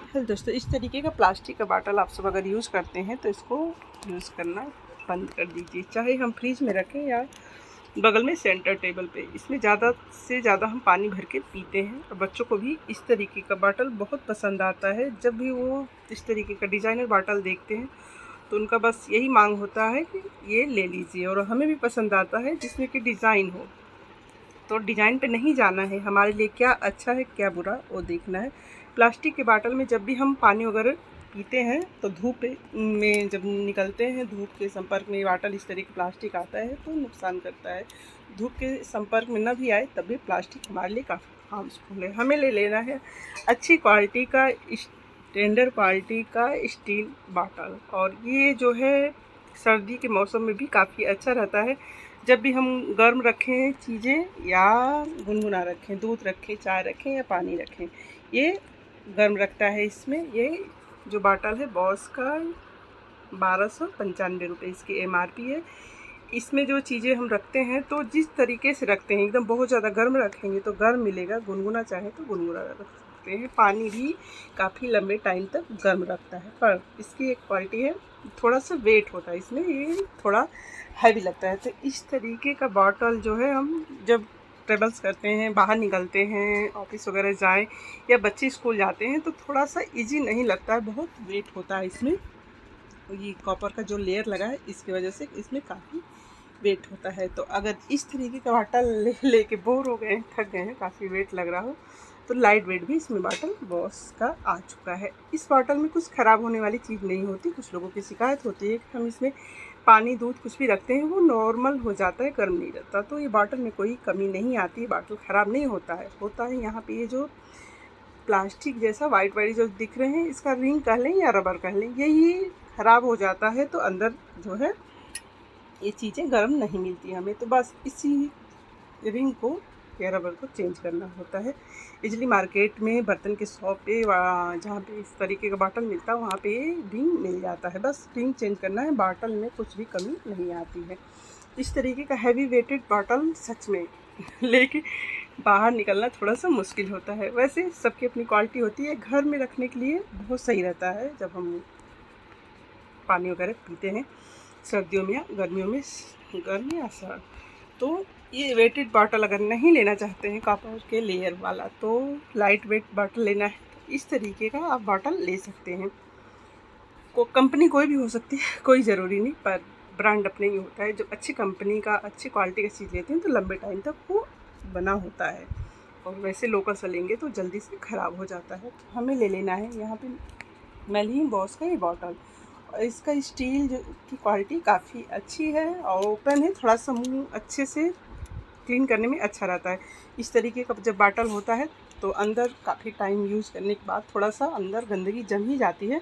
Hello दोस्तों, इस तरीके का प्लास्टिक का बाटल आप सब अगर यूज़ करते हैं तो इसको यूज़ करना बंद कर दीजिए। चाहे हम फ्रिज में रखें या बगल में सेंटर टेबल पे। इसमें ज़्यादा से ज़्यादा हम पानी भर के पीते हैं और बच्चों को भी इस तरीके का बाटल बहुत पसंद आता है। जब भी वो इस तरीके का डिज़ाइनर बाटल देखते हैं तो उनका बस यही मांग होता है कि ये ले लीजिए। और हमें भी पसंद आता है जिसमें कि डिज़ाइन हो। तो डिज़ाइन पे नहीं जाना है, हमारे लिए क्या अच्छा है क्या बुरा वो देखना है। प्लास्टिक के बाटल में जब भी हम पानी वगैरह पीते हैं तो धूप में जब निकलते हैं, धूप के संपर्क में बाटल इस तरह का प्लास्टिक आता है तो नुकसान करता है। धूप के संपर्क में न भी आए तब भी प्लास्टिक हमारे लिए काफ़ी हार्मफुल है। हमें ले लेना है अच्छी क्वालिटी का, स्टैंडर्ड क्वालिटी का स्टील बाटल। और ये जो है सर्दी के मौसम में भी काफ़ी अच्छा रहता है। जब भी हम गर्म रखें चीज़ें या गुनगुना रखें, दूध रखें, चाय रखें या पानी रखें, ये गर्म रखता है। इसमें ये जो बाटल है बॉस का 1295 रुपये इसकी MRP है। इसमें जो चीज़ें हम रखते हैं तो जिस तरीके से रखते हैं, एकदम बहुत ज़्यादा गर्म रखेंगे तो गर्म मिलेगा, गुनगुना चाहे तो गुनगुना रख सकते हैं। पानी भी काफ़ी लंबे टाइम तक गर्म रखता है। पर इसकी एक क्वालिटी है, थोड़ा सा वेट होता है इसमें, ये थोड़ा हैवी लगता है। तो इस तरीके का बॉटल जो है हम जब ट्रेवल्स करते हैं, बाहर निकलते हैं, ऑफिस वगैरह जाएं या बच्चे स्कूल जाते हैं तो थोड़ा सा इजी नहीं लगता है, बहुत वेट होता है इसमें। ये कॉपर का जो लेयर लगा है इसकी वजह से इसमें काफ़ी वेट होता है। तो अगर इस तरीके का बाटल लेके बोर हो गए हैं, थक गए हैं, काफ़ी वेट लग रहा हो तो लाइट वेट भी इसमें बाटल बॉस का आ चुका है। इस बाटल में कुछ ख़राब होने वाली चीज़ नहीं होती। कुछ लोगों की शिकायत होती है कि हम इसमें पानी दूध कुछ भी रखते हैं वो नॉर्मल हो जाता है, गर्म नहीं रहता। तो ये बाटल में कोई कमी नहीं आती, बाटल ख़राब नहीं होता है। यहाँ पे ये जो प्लास्टिक जैसा वाइट वाइट जो दिख रहे हैं, इसका रिंग कह लें या रबर कह लें, यही ख़राब हो जाता है तो अंदर जो है ये चीज़ें गर्म नहीं मिलती हमें। तो बस इसी रिंग को या रबर को चेंज करना होता है। इजली मार्केट में बर्तन के शॉप पे जहाँ पे इस तरीके का बाटल मिलता है वहाँ पे रिंग मिल जाता है। बस रिंग चेंज करना है, बाटल में कुछ भी कमी नहीं आती है। इस तरीके का हैवी वेटेड बाटल सच में लेके बाहर निकलना थोड़ा सा मुश्किल होता है। वैसे सबकी अपनी क्वालिटी होती है। घर में रखने के लिए बहुत सही रहता है जब हम पानी वगैरह पीते हैं सर्दियों में या गर्मियों में, गर्म या सर्द। तो ये वेटेड बॉटल अगर नहीं लेना चाहते हैं कॉपर के लेयर वाला तो लाइट वेट बॉटल लेना है तो इस तरीके का आप बॉटल ले सकते हैं। कंपनी कोई भी हो सकती है, कोई ज़रूरी नहीं, पर ब्रांड अपने ही होता है। जब अच्छी कंपनी का, अच्छी क्वालिटी का चीज़ लेते हैं तो लंबे टाइम तक वो बना होता है। और वैसे लोकल से लेंगे तो जल्दी से ख़राब हो जाता है। तो हमें ले लेना है यहाँ पे मेलिन बॉस का ये बॉटल। और इसका स्टील की क्वालिटी काफ़ी अच्छी है और ओपन है, थोड़ा सा मुँह अच्छे से क्लीन करने में अच्छा रहता है। इस तरीके का जब बाटल होता है तो अंदर काफ़ी टाइम यूज़ करने के बाद थोड़ा सा अंदर गंदगी जम ही जाती है।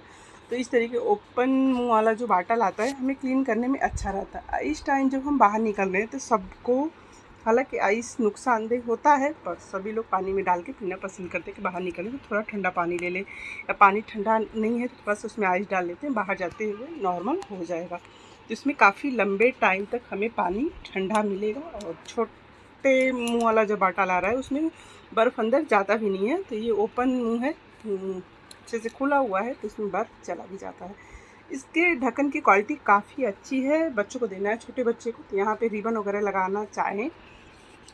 तो इस तरीके ओपन मुंह वाला जो बाटल आता है हमें क्लीन करने में अच्छा रहता है। इस टाइम जब हम बाहर निकल रहे हैं तो सबको, हालांकि आइस नुकसानदेह होता है पर सभी लोग पानी में डाल के पीना पसंद करते हैं कि बाहर निकलें तो थोड़ा ठंडा पानी ले लें, या पानी ठंडा नहीं है तो बस उसमें आइस डाल लेते हैं, बाहर जाते हुए नॉर्मल हो जाएगा। तो इसमें काफ़ी लंबे टाइम तक हमें पानी ठंडा मिलेगा। और छोटे मुंह वाला जो बाटल आ रहा है उसमें बर्फ़ अंदर जाता भी नहीं है। तो ये ओपन मुंह है, अच्छे से खुला हुआ है तो इसमें बर्फ़ चला भी जाता है। इसके ढक्कन की क्वालिटी काफ़ी अच्छी है। बच्चों को देना है, छोटे बच्चे को, तो यहाँ पे रिबन वगैरह लगाना चाहें,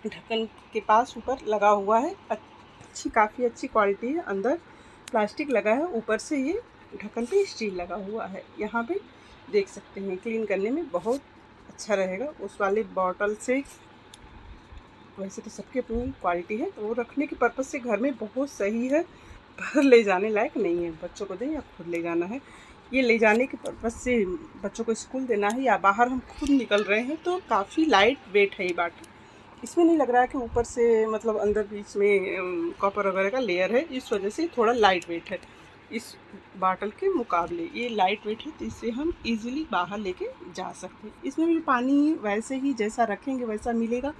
ढक्कन के पास ऊपर लगा हुआ है। अच्छी, काफ़ी अच्छी क्वालिटी है। अंदर प्लास्टिक लगा है, ऊपर से ये ढक्कन पे स्टील लगा हुआ है। यहाँ पे देख सकते हैं, क्लीन करने में बहुत अच्छा रहेगा उस वाले बॉटल से। वैसे तो सबकी अपनी क्वालिटी है, तो वो रखने के पर्पज़ से घर में बहुत सही है, पर ले जाने लायक नहीं है। बच्चों को दें या खुद ले जाना है, ये ले जाने के पर्पज़ से बच्चों को स्कूल देना है या बाहर हम खुद निकल रहे हैं तो काफ़ी लाइट वेट है ये बाटल। इसमें नहीं लग रहा है कि ऊपर से मतलब अंदर बीच में कॉपर वगैरह का लेयर है, इस वजह से थोड़ा लाइट वेट है। इस बाटल के मुकाबले ये लाइट वेट है तो इससे हम इजीली बाहर लेके जा सकते हैं। इसमें भी पानी वैसे ही जैसा रखेंगे वैसा मिलेगा।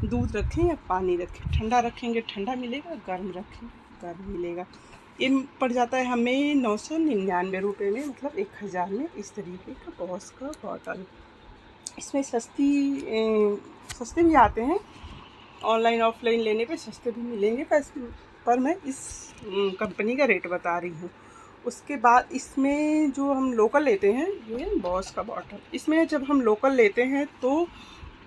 दूध रखें या पानी रखें, ठंडा रखेंगे ठंडा मिलेगा, गर्म रखें गर्म मिलेगा। ये पड़ जाता है हमें 999 रुपये में, मतलब 1000 में इस तरीके का बॉस का बॉटल। इसमें सस्ते भी आते हैं, ऑनलाइन ऑफलाइन लेने पे सस्ते भी मिलेंगे, पर मैं इस कंपनी का रेट बता रही हूँ। उसके बाद इसमें जो हम लोकल लेते हैं, ये बॉस का बॉटल, इसमें जब हम लोकल लेते हैं तो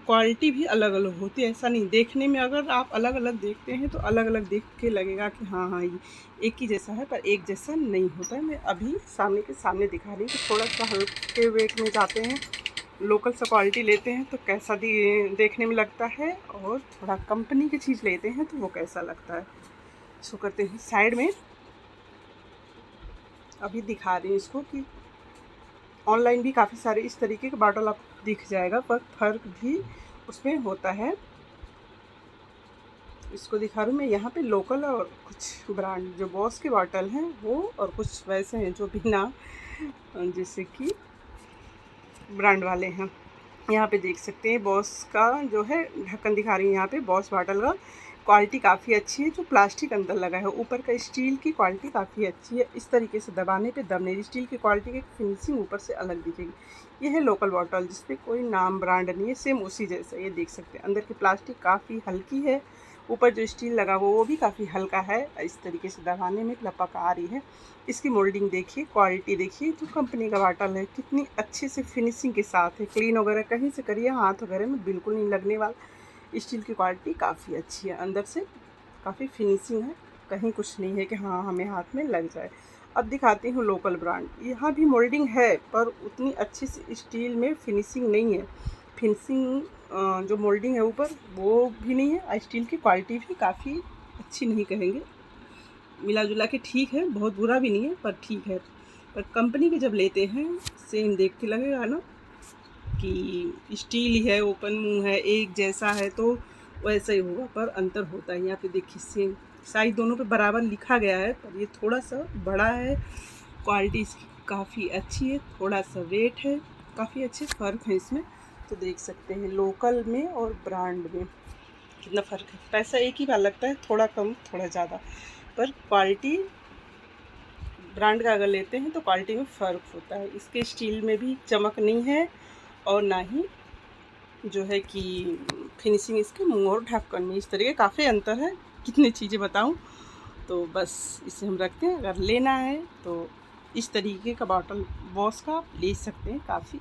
क्वालिटी भी अलग अलग होती है। ऐसा नहीं, देखने में अगर आप अलग अलग देखते हैं तो अलग अलग देख के लगेगा कि हाँ हाँ ये एक ही जैसा है, पर एक जैसा नहीं होता है। मैं अभी सामने के सामने दिखा रही हूँ कि थोड़ा सा हल्के वेट में जाते हैं, लोकल सा क्वालिटी लेते हैं तो कैसा देखने में लगता है, और थोड़ा कंपनी की चीज़ लेते हैं तो वो कैसा लगता है। इसको करते हैं साइड में। अभी दिखा रही हूँ इसको कि ऑनलाइन भी काफ़ी सारे इस तरीके का बॉटल आपको दिख जाएगा, पर फ़र्क भी उसमें होता है। इसको दिखा रही हूँ मैं यहाँ पे लोकल और कुछ ब्रांड जो बॉस के बॉटल हैं वो, और कुछ वैसे हैं जो बिना, जैसे कि ब्रांड वाले हैं। यहाँ पे देख सकते हैं बॉस का जो है ढक्कन दिखा रही हूँ यहाँ पे, बॉस बॉटल का क्वालिटी काफ़ी अच्छी है। जो प्लास्टिक अंदर लगा है, ऊपर का स्टील की क्वालिटी काफ़ी अच्छी है। इस तरीके से दबाने पे दम नहीं, स्टील की क्वालिटी की फिनिशिंग ऊपर से अलग दिखेगी। ये है लोकल बॉटल जिसपे कोई नाम ब्रांड नहीं है, सेम उसी जैसा। ये देख सकते हैं अंदर की प्लास्टिक काफ़ी हल्की है, ऊपर जो स्टील लगा हुआ वो भी काफ़ी हल्का है। इस तरीके से दबाने में लपक आ रही है। इसकी मोल्डिंग देखिए, क्वालिटी देखिए, जो कंपनी का बॉटल है कितनी अच्छे से फिनिशिंग के साथ है। क्लीन वगैरह कहीं से करिए, हाथ वगैरह में बिल्कुल नहीं लगने वाला। स्टील की क्वालिटी काफ़ी अच्छी है, अंदर से काफ़ी फिनिशिंग है, कहीं कुछ नहीं है कि हाँ हमें हाथ में लग जाए। अब दिखाती हूँ लोकल ब्रांड। यहाँ भी मोल्डिंग है पर उतनी अच्छी सी स्टील में फिनिशिंग नहीं है। फिनिशिंग जो मोल्डिंग है ऊपर वो भी नहीं है, स्टील की क्वालिटी भी काफ़ी अच्छी नहीं कहेंगे, मिला जुला के ठीक है, बहुत बुरा भी नहीं है पर ठीक है। पर कंपनी के जब लेते हैं सेम देख के लगेगा ना कि स्टील ही है, ओपन मुंह है, एक जैसा है तो वैसा ही होगा, पर अंतर होता है। यहाँ पे देखिए सेम साइज दोनों पे बराबर लिखा गया है, पर ये थोड़ा सा बड़ा है। क्वालिटी इसकी काफ़ी अच्छी है, थोड़ा सा वेट है, काफ़ी अच्छे फ़र्क है इसमें। तो देख सकते हैं लोकल में और ब्रांड में कितना फ़र्क है। पैसा एक ही बार लगता है, थोड़ा कम थोड़ा ज़्यादा, पर क्वालिटी ब्रांड का अगर लेते हैं तो क्वालिटी में फ़र्क होता है। इसके स्टील में भी चमक नहीं है, और ना ही जो है कि फिनिशिंग इसके मुंह और ढक्कन में, इस तरीके काफ़ी अंतर है। कितनी चीज़ें बताऊं, तो बस इसे हम रखते हैं। अगर लेना है तो इस तरीके का बॉटल बॉस का आप ले सकते हैं, काफ़ी